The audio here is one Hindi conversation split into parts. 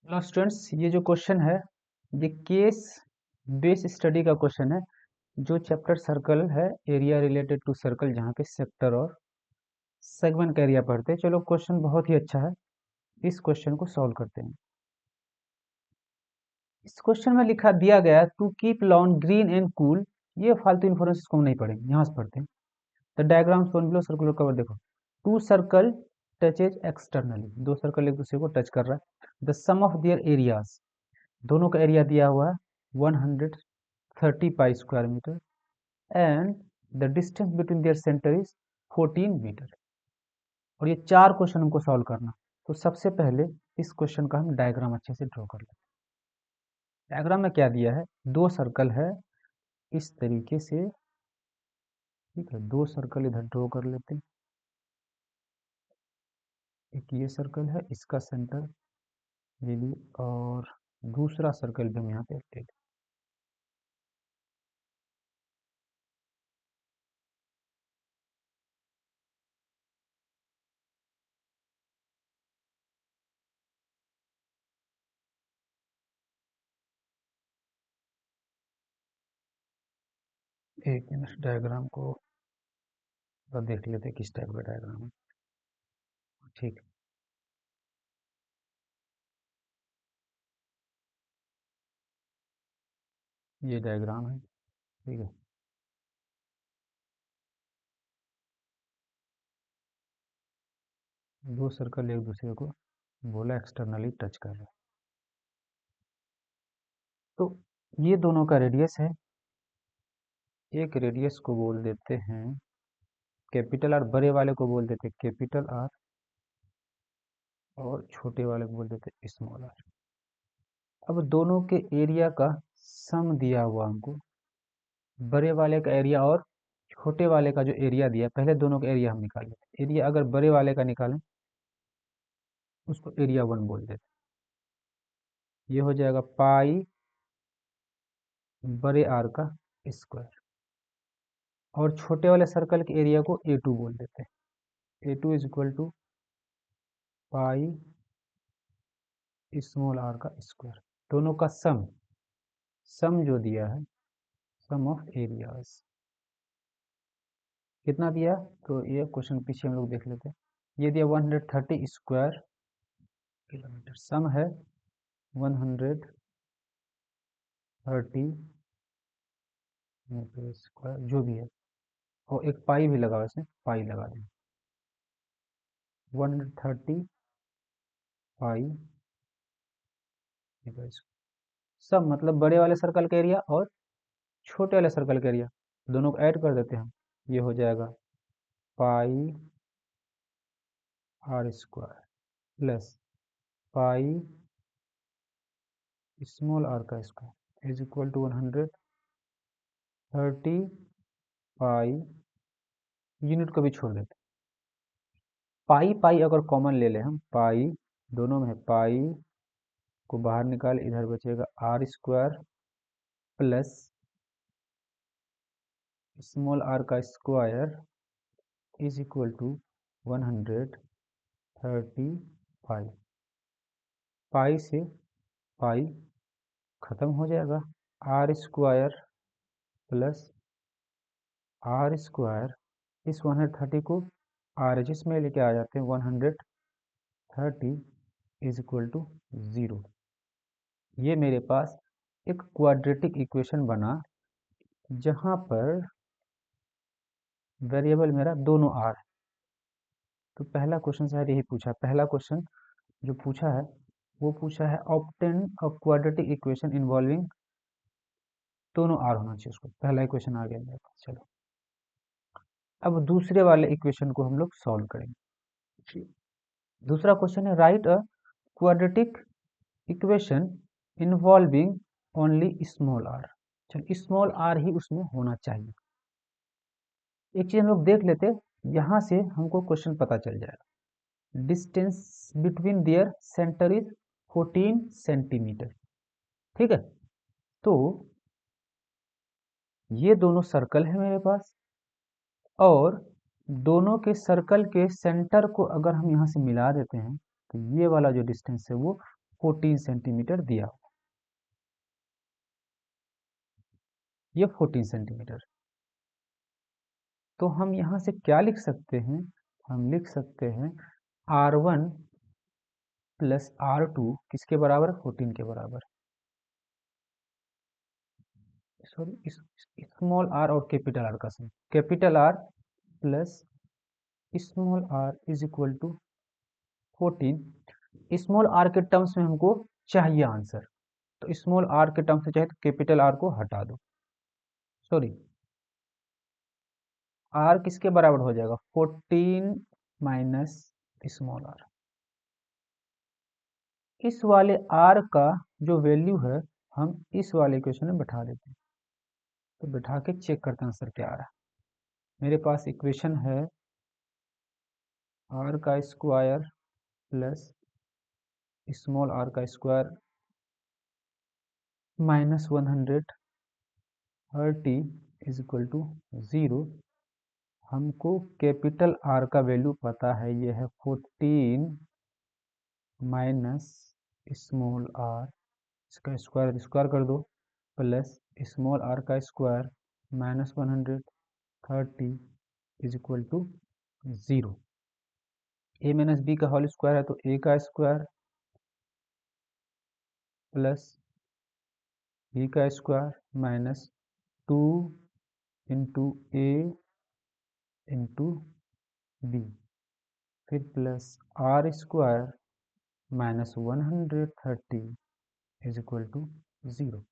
हेलो स्टूडेंट्स, ये जो क्वेश्चन है ये केस बेस स्टडी का क्वेश्चन है। जो चैप्टर सर्कल है, एरिया रिलेटेड टू सर्कल, जहाँ पे सेक्टर और सेगमेंट का एरिया पढ़ते हैं। चलो, क्वेश्चन बहुत ही अच्छा है। इस क्वेश्चन को सॉल्व करते हैं। इस क्वेश्चन में लिखा दिया गया to keep lawn green and cool. ये फालतू इन्फॉर्मेशन को हम नहीं पढ़ेंगे, यहाँ से पढ़ते हैं। The diagram shown below circular cover देखो। टू सर्कल टचेज एक्सटर्नली, दो सर्कल एक दूसरे को टच कर रहा है। The sum of their areas, दोनों का एरिया दिया हुआ है 130 pi square metre, and the distance between their centre is 14 metre. और ये चार क्वेश्चन हमको सॉल्व करना। तो सबसे पहले इस क्वेश्चन का हम डायग्राम अच्छे से ड्रॉ कर लेते हैं। डायग्राम में क्या दिया है, दो सर्कल है इस तरीके से। ठीक है, दो सर्कल इधर ड्रॉ कर लेते हैं। एक ये सर्कल है, इसका सेंटर ले लिए, और दूसरा सर्कल भी हम यहाँ पे ले लें। एक मिनट, डायग्राम को थोड़ा देख लेते हैं किस टाइप का डायग्राम है। ठीक है, ये डायग्राम है। ठीक है, दो सर्कल एक दूसरे को बोला एक्सटर्नली टच कर रहे हैं। तो ये दोनों का रेडियस है। एक रेडियस को बोल देते हैं कैपिटल आर, बड़े वाले को बोल देते हैं कैपिटल आर, और छोटे वाले को बोल देते हैं स्मॉल आर। अब दोनों के एरिया का सम दिया हुआ हमको, बड़े वाले का एरिया और छोटे वाले का जो एरिया दिया, पहले दोनों का एरिया हम निकाल लेते हैं। एरिया अगर बड़े वाले का निकालें उसको एरिया 1 बोल देते हैं। ये हो जाएगा पाई बड़े आर का स्क्वायर, और छोटे वाले सर्कल के एरिया को A2 बोल देते हैं। A2 is equal to pi small are का स्क्वायर। दोनों का सम, सम जो दिया है, सम ऑफ एरियाज कितना दिया, तो ये क्वेश्चन पीछे हम लोग देख लेते हैं। ये दिया 130 स्क्वायर किलोमीटर, सम है 130 मीटर स्क्वायर जो भी है, और एक पाई भी लगा, वैसे पाई लगा दें। 130 पाई मीटर स्क्वायर। सम मतलब बड़े वाले सर्कल का एरिया और छोटे वाले सर्कल का एरिया, दोनों को ऐड कर देते हैं हम। ये हो जाएगा pi R square plus pi small are का square is equal to 130 pi, unit को भी छोड़ देते हैं। पाई पाई अगर कॉमन ले लें हम, पाई दोनों में है, पाई को बाहर निकाल, इधर बचेगा r square plus small are का square is equal to 130 pi. Pi से पाई खत्म हो जाएगा, r square plus r square, इस 130 को आर एच में लेके आ जाते हैं, 130 इज इक्वल टू 0। ये मेरे पास एक क्वाड्रेटिक इक्वेशन बना, जहाँ पर वेरिएबल मेरा दोनों आर है। तो पहला क्वेश्चन शायद यही पूछा, पहला क्वेश्चन जो पूछा है वो पूछा है ऑब्टेन अ क्वाड्रेटिक इक्वेशन इन्वॉल्विंग, दोनों आर होना चाहिए उसको। पहला इक्वेशन आ गया मेरे पास। चलो, अब दूसरे वाले इक्वेशन को हम लोग सॉल्व करेंगे। दूसरा क्वेश्चन है right a quadratic equation involving only small r. चलो, स्मॉल आर ही उसमें होना चाहिए। एक चीज हम लोग देख लेते, यहाँ से हमको क्वेश्चन पता चल जाएगा। Distance between their centre is 14 centimetre. ठीक है, तो ये दोनों सर्कल है मेरे पास, और दोनों के सर्कल के सेंटर को अगर हम यहाँ से मिला देते हैं, तो ये वाला जो डिस्टेंस है वो 14 सेंटीमीटर दिया, ये 14 सेंटीमीटर। तो हम यहाँ से क्या लिख सकते हैं, हम लिख सकते हैं R1 प्लस R2 किसके बराबर, 14 के बराबर। सॉरी, स्मॉल आर और कैपिटल आर का sum, capital R plus small R is equal to 14। Small R के टर्म्स में हमको चाहिए आंसर, तो स्मॉल आर के टर्म्स से चाहे तो कैपिटल आर को हटा दो, सॉरी आर किसके बराबर हो जाएगा, 14 माइनस स्मॉल आर। इस वाले आर का जो वैल्यू है हम इस वाले इक्वेशन में बैठा देते हैं, तो बैठा के चेक करते हैं आंसर क्या आ रहा है। मेरे पास इक्वेशन है आर का स्क्वायर प्लस स्मॉल आर का square minus 130 is equal to 0। हमको कैपिटल आर का वैल्यू पता है, ये है 14 माइनस स्मॉल आर, इसका स्क्वायर स्क्वायर कर दो, प्लस स्मॉल आर का square minus 130 is equal to 0। A minus b का होल स्क्वायर है तो ए का स्क्वायर प्लस बी का square minus 2 into a into b, फिर plus r square minus 130 is equal to 0।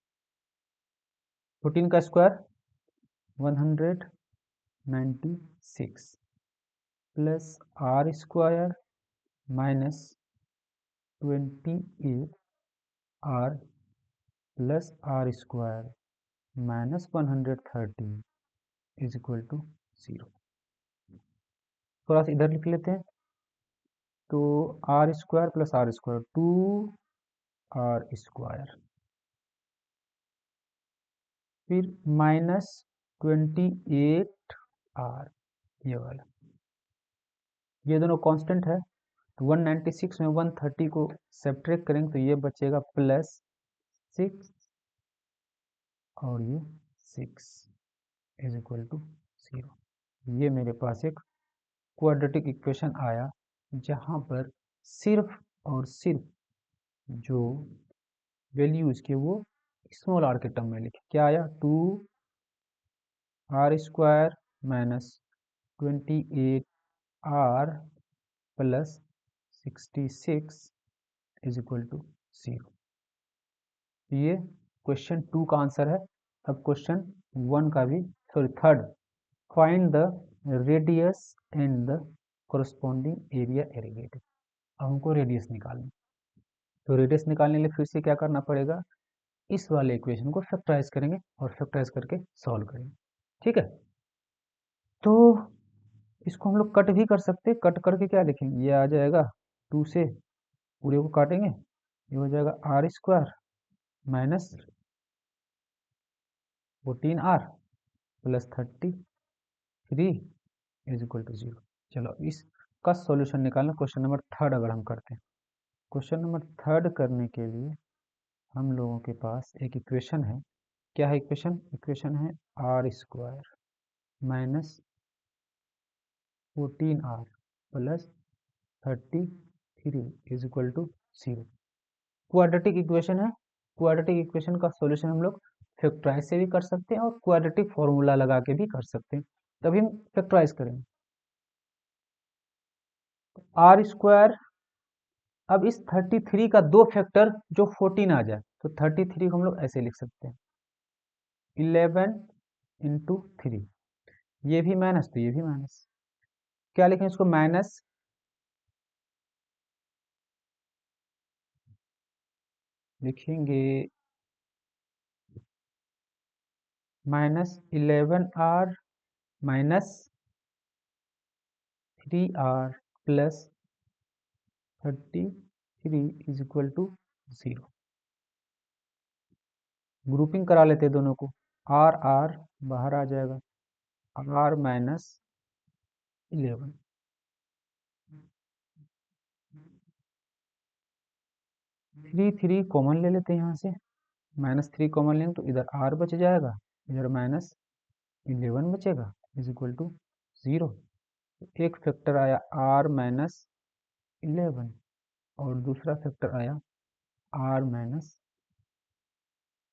14 का square 196 plus r square minus 28 r plus r square minus 130 is equal to 0। थोड़ा सा इधर लिख लेते हैं, तो r square plus r square 2 r square, फिर माइनस 28 आर, ये वाला, ये दोनों कांस्टेंट है, तो 196 में 130 को सब्ट्रैक्ट करेंगे तो ये बचेगा प्लस 6 और ये 6 इज इक्वल टू 0। ये मेरे पास एक क्वाड्रेटिक इक्वेशन आया जहाँ पर सिर्फ और सिर्फ जो वैल्यू इसके वो स्मॉल आर के टर्म में लिखे, क्या आया 2 r square minus 28 r plus 66 is equal to 0। ये क्वेश्चन 2 का आंसर है। अब क्वेश्चन 1 का भी, sorry third, find the radius and the corresponding area irrigated. अब हमको रेडियस निकालना, तो रेडियस निकालने के लिए फिर से क्या करना पड़ेगा, इस वाले इक्वेशन को फैक्टराइज करेंगे और फैक्टराइज करके सॉल्व करेंगे, ठीक है। तो इसको हम लोग कट भी कर सकते हैं, कट करके क्या लिखेंगे, ये आ जाएगा 2 से पूरे को काटेंगे, ये हो जाएगा r square minus 14 r plus 33 is equal to 0। चलो इसका सॉल्यूशन निकालना, क्वेश्चन नंबर थर्ड अगर हम करते हैं, क्वेश्चन नंबर थर्ड करने के लिए हम लोगों के पास एक इक्वेशन है। क्या है इक्वेशन, इक्वेशन है r square minus 14 r plus 33 is equal to 0। Quadratic equation है, क्वाड्रेटिक इक्वेशन का सॉल्यूशन हम लोग फैक्टराइज से भी कर सकते हैं और क्वाड्रेटिक फॉर्मूला लगा के भी कर सकते हैं। तभी हम फैक्टराइज करेंगे आर स्क्वायर। अब इस 33 का दो फैक्टर जो 14 आ जाए, तो 33 को हम लोग ऐसे लिख सकते हैं 11 इंटू 3, ये भी माइनस तो ये भी माइनस, क्या लिखें इसको, माइनस लिखेंगे minus 11 r minus 3 r plus 33 is equal to 0। Grouping करा लेते हैं दोनों को, आर आर बाहर आ जाएगा, आर माइनस 11, 3 कॉमन ले लेते हैं यहाँ से, -3 कॉमन लेंगे तो इधर r बच जाएगा, इधर -11 बचेगा, इज इक्वल टू 0। एक फैक्टर आया r-11 और दूसरा फैक्टर आया r-3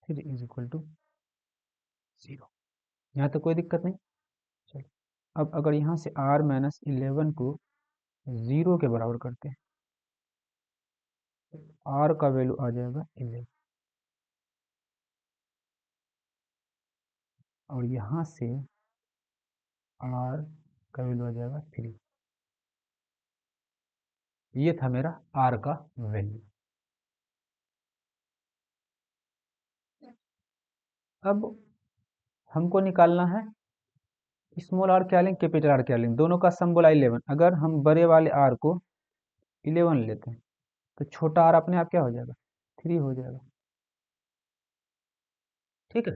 इज इक्वल टू 0। यहाँ तक कोई दिक्कत नहीं। चलो, अब अगर यहाँ से r-11 को 0 के बराबर करते हैं, r का वैल्यू आ जाएगा 11 और यहाँ से r का वैल्यू आ जाएगा 3। ये था मेरा r का वैल्यू। अब हमको निकालना है स्मॉल r क्या लें, कैपिटल R क्या लें, दोनों का सम बोला 11। अगर हम बड़े वाले r को 11 लेते हैं तो छोटा r अपने आप क्या हो जाएगा, 3 हो जाएगा। ठीक है,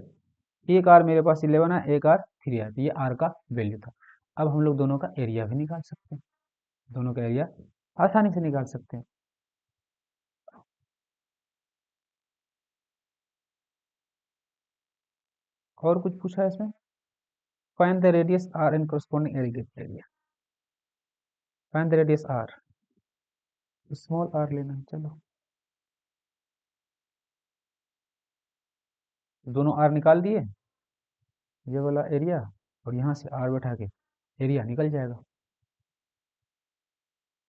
एक r मेरे पास 11 है, एक r 3 है, तो ये r का वैल्यू था। अब हम लोग दोनों का एरिया भी निकाल सकते हैं, दोनों का एरिया आसानी से निकाल सकते हैं। और कुछ पूछा है इसमें, find the radius r and corresponding area. Find the radius r, small r लेना है। चलो, दोनों r निकाल दिए, ये वाला एरिया और यहाँ से r बैठा के एरिया निकल जाएगा।